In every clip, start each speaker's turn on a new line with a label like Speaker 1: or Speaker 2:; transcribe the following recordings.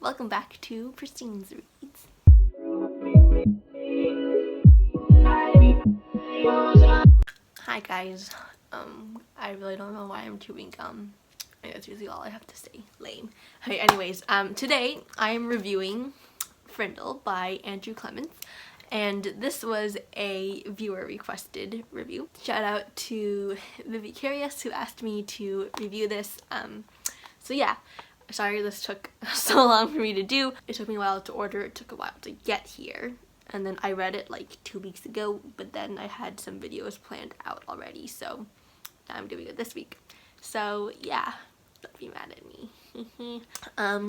Speaker 1: welcome back to PristineZReads. Hi guys, I really don't know why I'm chewing gum. That's usually all I have to say. Lame. Okay, anyways, today I am reviewing Frindle by Andrew Clements, and this was a viewer requested review. Shout out to Vivi Carias who asked me to review this. So yeah, sorry this took so long for me to do. It took me a while to order, it took a while to get here, and then I read it like 2 weeks ago, but then I had some videos planned out already, so I'm doing it this week. So yeah, don't be mad at me.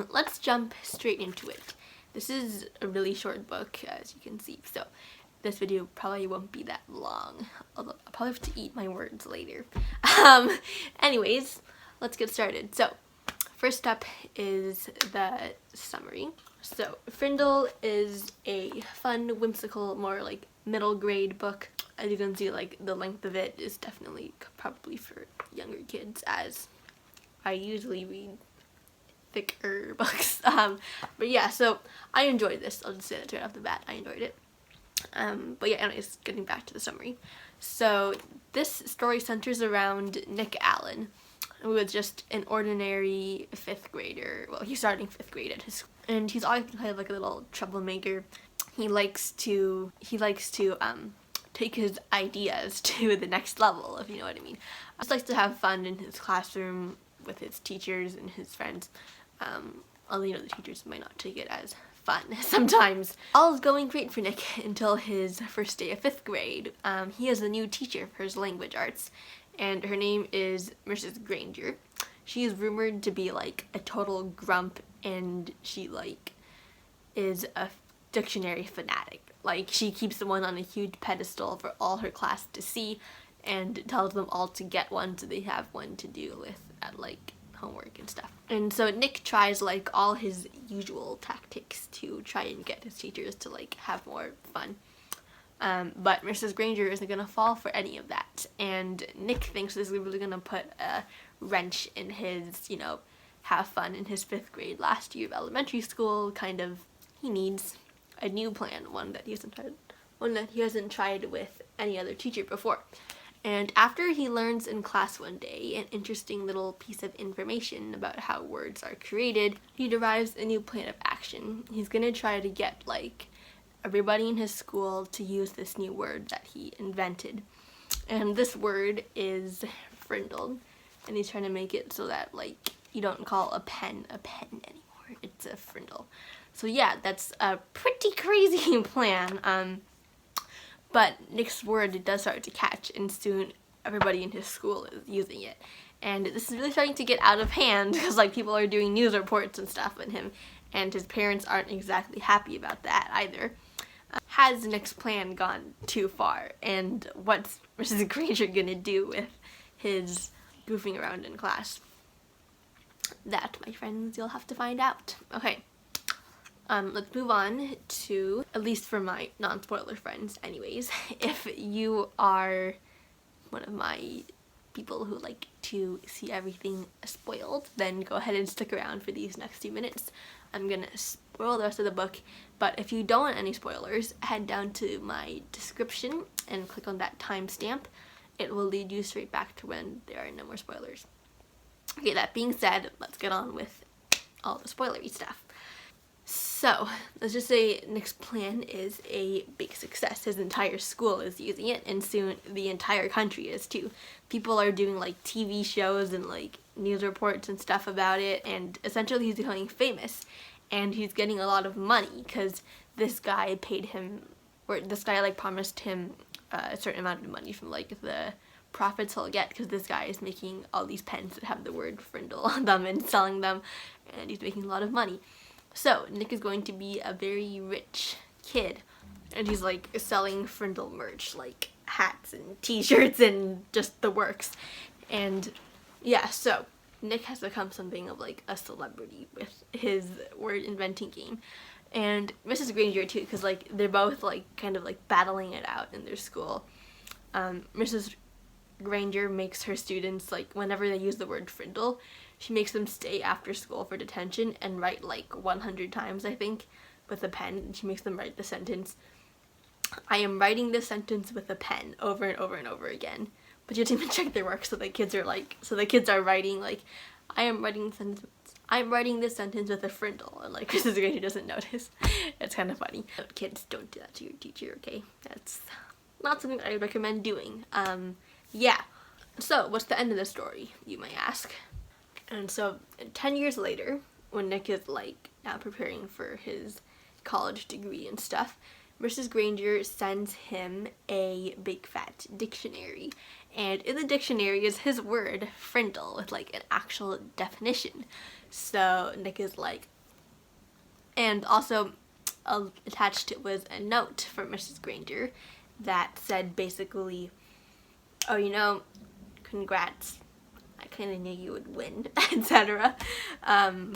Speaker 1: Let's jump straight into it. This is a really short book, as you can see, so this video probably won't be that long, although I'll probably have to eat my words later. Anyways, let's get started. So first up is the summary. So Frindle is a fun, whimsical, more like middle grade book. As you can see, like the length of it is definitely probably for younger kids, as I usually read thicker books. But yeah, so I enjoyed this. I'll just say that right off the bat. I enjoyed it. But yeah, anyways, getting back to the summary. So this story centers around Nick Allen, who was just an ordinary 5th grader. Well, he's starting 5th grade at his school, and he's always kind of like a little troublemaker. He likes to take his ideas to the next level, if you know what I mean. He just likes to have fun in his classroom with his teachers and his friends. Although, you know, the teachers might not take it as fun sometimes. All is going great for Nick until his first day of 5th grade. He has a new teacher for his language arts, and her name is Mrs. Granger. She is rumored to be like a total grump, and she like is a dictionary fanatic. Like, she keeps the one on a huge pedestal for all her class to see, and tells them all to get one so they have one to do with at like homework and stuff. And so Nick tries like all his usual tactics to try and get his teachers to like have more fun. But Mrs. Granger isn't gonna fall for any of that, and Nick thinks this is really gonna put a wrench in his, you know, have fun in his 5th grade last year of elementary school. Kind of, he needs a new plan, one that he hasn't tried with any other teacher before. And after he learns in class one day an interesting little piece of information about how words are created, he derives a new plan of action. He's gonna try to get like everybody in his school to use this new word that he invented. And this word is Frindle, and he's trying to make it so that like you don't call a pen anymore. It's a Frindle. So yeah, that's a pretty crazy plan. But Nick's word does start to catch, and soon everybody in his school is using it. And this is really starting to get out of hand, because like people are doing news reports and stuff on him, and his parents aren't exactly happy about that either. Has Nick's plan gone too far? And what's Mrs. Granger gonna do with his goofing around in class? That, my friends, you'll have to find out. Okay. Let's move on to, at least for my non-spoiler friends anyways, if you are one of my people who like to see everything spoiled, then go ahead and stick around for these next few minutes. I'm gonna spoil the rest of the book, but if you don't want any spoilers, head down to my description and click on that timestamp. It will lead you straight back to when there are no more spoilers. Okay, that being said, let's get on with all the spoilery stuff. So, let's just say Nick's plan is a big success. His entire school is using it, and soon the entire country is too. People are doing like TV shows and like news reports and stuff about it, and essentially he's becoming famous, and he's getting a lot of money because this guy paid him, or this guy like promised him a certain amount of money from like the profits he'll get, because this guy is making all these pens that have the word Frindle on them and selling them, and he's making a lot of money. So, Nick is going to be a very rich kid, and he's like selling Frindle merch, like hats and t-shirts and just the works. And yeah, so Nick has become something of like a celebrity with his word inventing game. And Mrs. Granger too, because like they're both like kind of like battling it out in their school. Mrs. Granger makes her students, like whenever they use the word Frindle, she makes them stay after school for detention and write like 100 times, I think, with a pen. And she makes them write the sentence, "I am writing this sentence with a pen," over and over and over again. But you have to even check their work, so the kids are writing like, I'm writing this sentence with a Frindle, and like Mrs. Granger doesn't notice. It's kind of funny. But kids, don't do that to your teacher, okay? That's not something I would recommend doing. Yeah. So, what's the end of the story, you may ask? And so, 10 years later, when Nick is like now preparing for his college degree and stuff, Mrs. Granger sends him a big fat dictionary, and in the dictionary is his word, Frindle, with like an actual definition. So Nick is like, and also attached was a note from Mrs. Granger that said basically, "Oh, you know, congrats, I kind of knew you would win," etc. And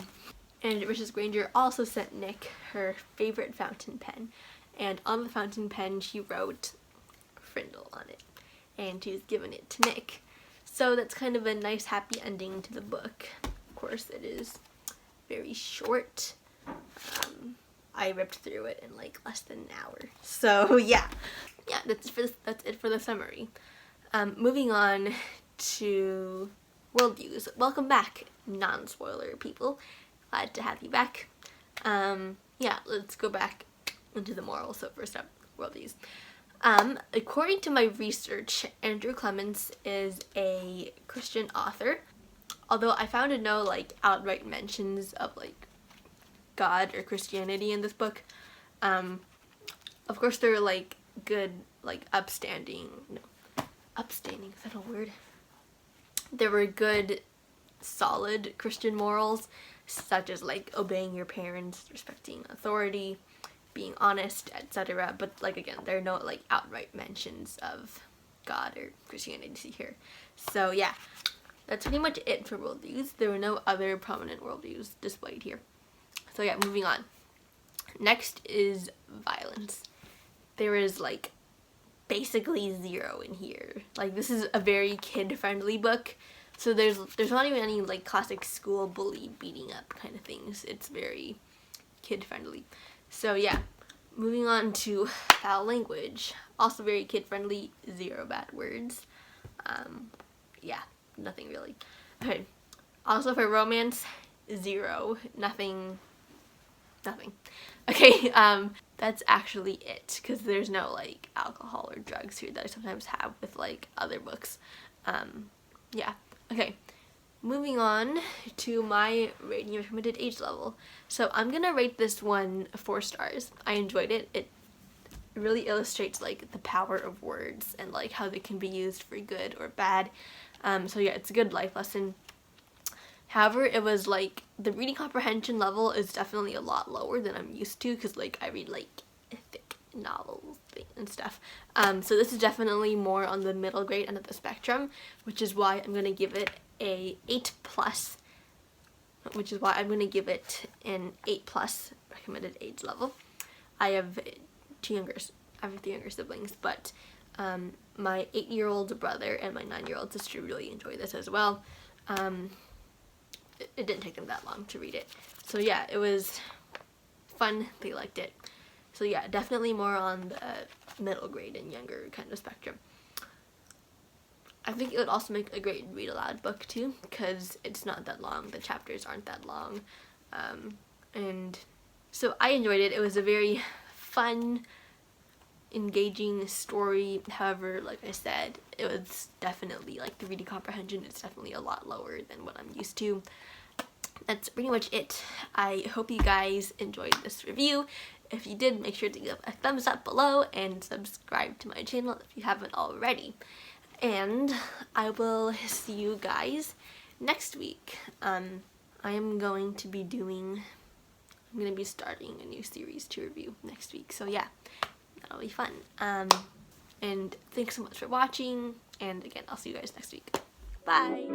Speaker 1: Mrs. Granger also sent Nick her favorite fountain pen, and on the fountain pen she wrote Frindle on it, and she's given it to Nick. So that's kind of a nice happy ending to the book. Of course, it is very short. I ripped through it in like less than an hour. So yeah, that's it for the summary. Moving on to Worldviews. Welcome back, non-spoiler people. Glad to have you back. Yeah, let's go back into the moral. So first up, Worldviews. According to my research, Andrew Clements is a Christian author, although I found no like outright mentions of like God or Christianity in this book. Of course there are like good, like upstanding, is that a word? There were good, solid Christian morals, such as like obeying your parents, respecting authority, being honest, etc. But like again, there are no like outright mentions of God or Christianity here. So yeah, that's pretty much it for worldviews. There were no other prominent worldviews displayed here. So yeah, moving on. Next is violence. There is like basically zero in here. Like this is a very kid-friendly book. So there's not even any like classic school bully beating up kind of things. It's very kid-friendly. So yeah, moving on to foul language. Also very kid-friendly, zero bad words. Yeah, nothing really. Okay, also for romance, zero, nothing. Okay, that's actually it, because there's no like alcohol or drugs here that I sometimes have with like other books. Yeah, okay. Moving on to my rating recommended age level. So I'm gonna rate this one 4 stars. I enjoyed it. It really illustrates like the power of words and like how they can be used for good or bad. So yeah, it's a good life lesson. However, it was like the reading comprehension level is definitely a lot lower than I'm used to, because like I read like thick novels and stuff. So this is definitely more on the middle grade end of the spectrum, which is why I'm gonna give it a 8+, which is why I'm gonna give it an 8+ recommended age level. I have 3 younger siblings, but my 8-year-old brother and my 9-year-old sister really enjoy this as well. It didn't take them that long to read it. So yeah, it was fun. They liked it. So yeah, definitely more on the middle grade and younger kind of spectrum. I think it would also make a great read aloud book too, because it's not that long. The chapters aren't that long. And so I enjoyed it. It was a very fun, engaging story. However, like I said, it was definitely like the reading comprehension is definitely a lot lower than what I'm used to. That's pretty much it. I hope you guys enjoyed this review. If you did, make sure to give a thumbs up below and subscribe to my channel if you haven't already. And I will see you guys next week. I'm going to be starting a new series to review next week. So yeah, that'll be fun. And thanks so much for watching, and again, I'll see you guys next week. Bye!